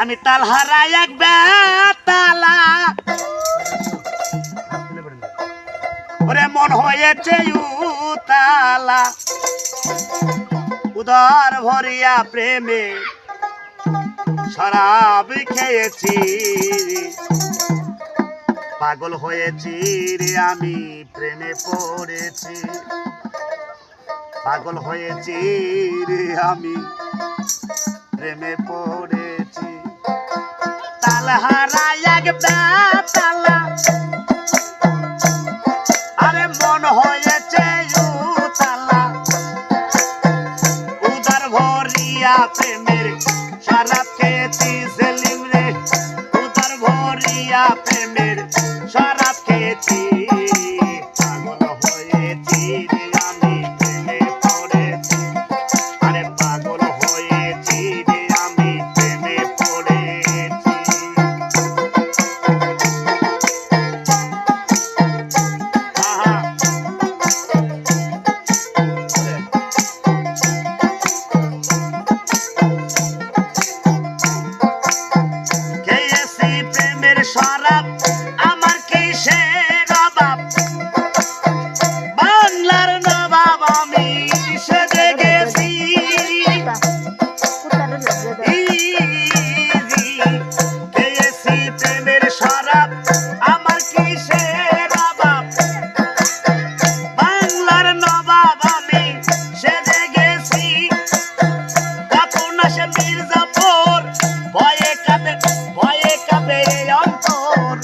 আমি তালহারা এক বেতালা ওরে মন হয়েছে উতালা উদর ভরিয়া প্রেমে শরাব খেয়েছি পাগল হয়েছি রে আমি প্রেমে পড়েছি পাগল হয়েছি রে আমি প্রেমে পড়েছি তালহারা এক বেতালা আরে মন হয়েছে উতালা উদর ভরিয়া প্রেমের শরাব খেয়েছি সেলিম রে উদর ভরিয়া প্রেমের শরাব খেয়েছি পাগল হয়েছি রে আমি প্রেমে পড়েছি আরে পাগল হয়েছি রে আমি প্রেমে পড়েছি আহা খেয়েছি প্রেমের শরাব আমার কিসের অভাব বাংলার নবাব আমি সেজে গেছি খেয়েছি প্রেমের শরাব আমার কিসের অভাব বাংলার নবাব আমি সেজে গেছি কখন আসে মির্জাপুর ভয়ে কাঁপে এই অন্তর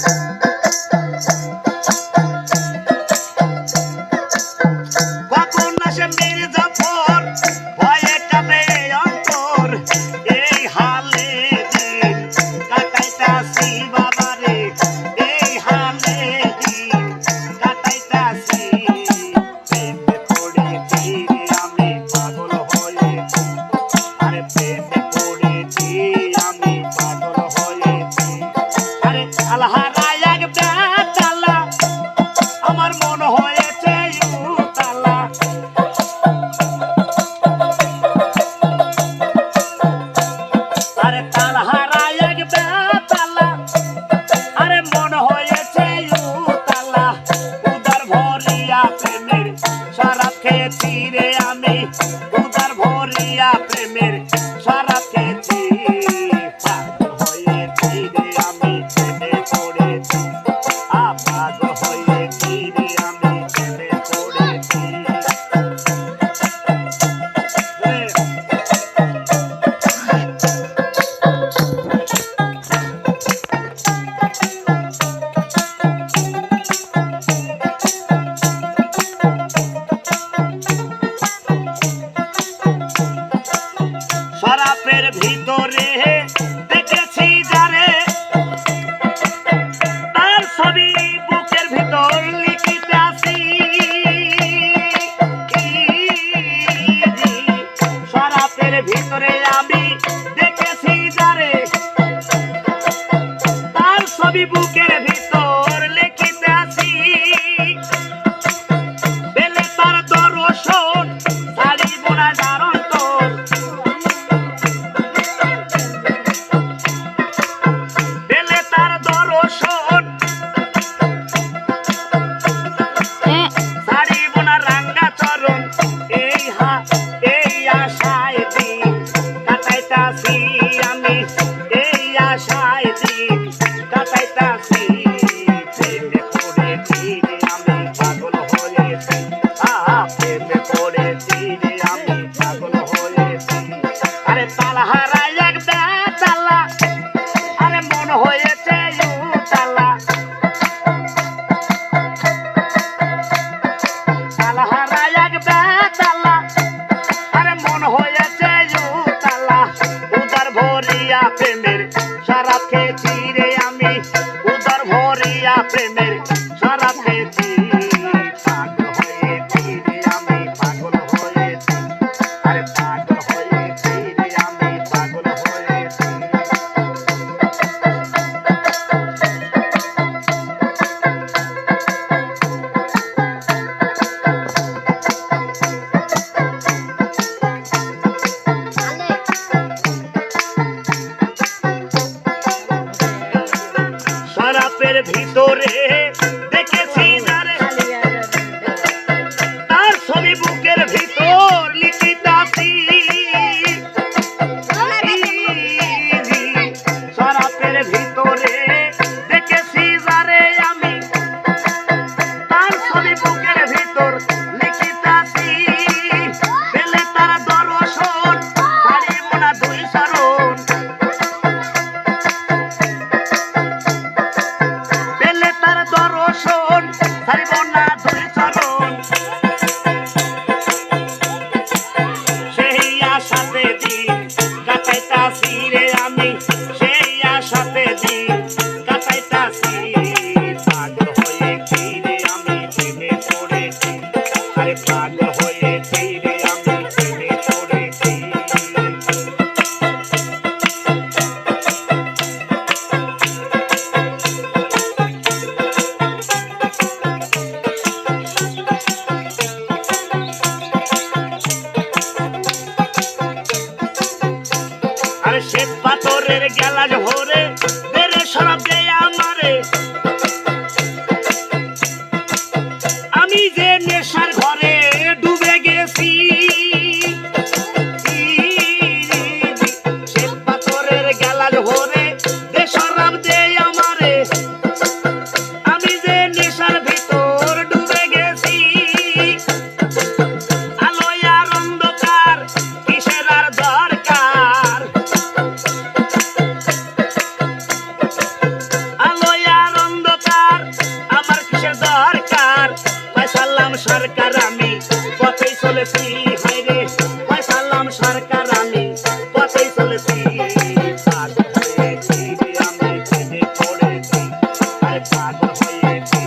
কখন আসে মির্জাপুর ভয়ে কাঁপে এই অন্তর এই হালে দিন কাটাইতাছি বাবারে এই হালে দিন কাটাইতাছি প্রেমে পড়েছি রে আমি পাগল হয়েছি আরে প্রেমে পড়েছি আমি পাগল হয়েছি আরে তালহারা এক বেতালা আমার মন হয়েছে উতালা আরে তালহারা এক বেতালা আরে মন হয়েছে উতালা উদর ভরিয়া প্রেমের শরাব খেয়েছি রে আমি উদর ভরিয়া প্রেমের শরাব খেয়েছি পাগল হয়েছি রে আমি প্রেমে পড়েছি পাগল হয়েছি রে আমি প্রেমে পড়েছি শরাবের ভিতরে দেখেছি যারে তার ছবি বুকের ভিতর লিখিতে আসি শরাবের ভিতরে আমি দেখেছি যারে তার ছবি বুকের ভিতর লিখিতে আসি বেলে তার দর্শন শাড়ি বোনা জারণ তোর বেলে তার দর্শন শাড়ি বোনা রাঙ্গা চরণ এই আশায় দিন কাটাইতাছি আমি এই আশায় দিন কাটাইতাছি প্রেমে পড়েছি রে আমি পাগল হয়েছি প্রেমে পড়েছি রে আমি পাগল হয়েছি আরে তালহারা এক বেতালা আরে মন হয়েছে উতালা তালহারা এক বেতালা আরে মন হয়েছে উতালা উদর ভরিয়া প্রেমের শরাব খেয়েছি রে আমি উদর ভরিয়া প্রেমের শরাব খেয়েছি পাগল হয়েছি রে আমি পাগল হয়েছি পাথরের গেলাস ভরে দেরে শরাব দে আমারে আমি যে নেশার ঘরে ডুবে গেছি সে পাথরের গেলাস ভরে দে শরাব দে আমারে আমি যে নেশার ভিতর ডুবে গেছি আলোয় আর অন্ধকার কিসের আর দরকার আলোয় আর অন্ধকার আমার কিসের দরকার সালাম সরকার আমি পথেই চলেছি হায়রে সালাম সরকার আমি পথেই চলেছি পাগল হয়েছি আমি প্রেমে পড়েছি আর পাগল হয়েছি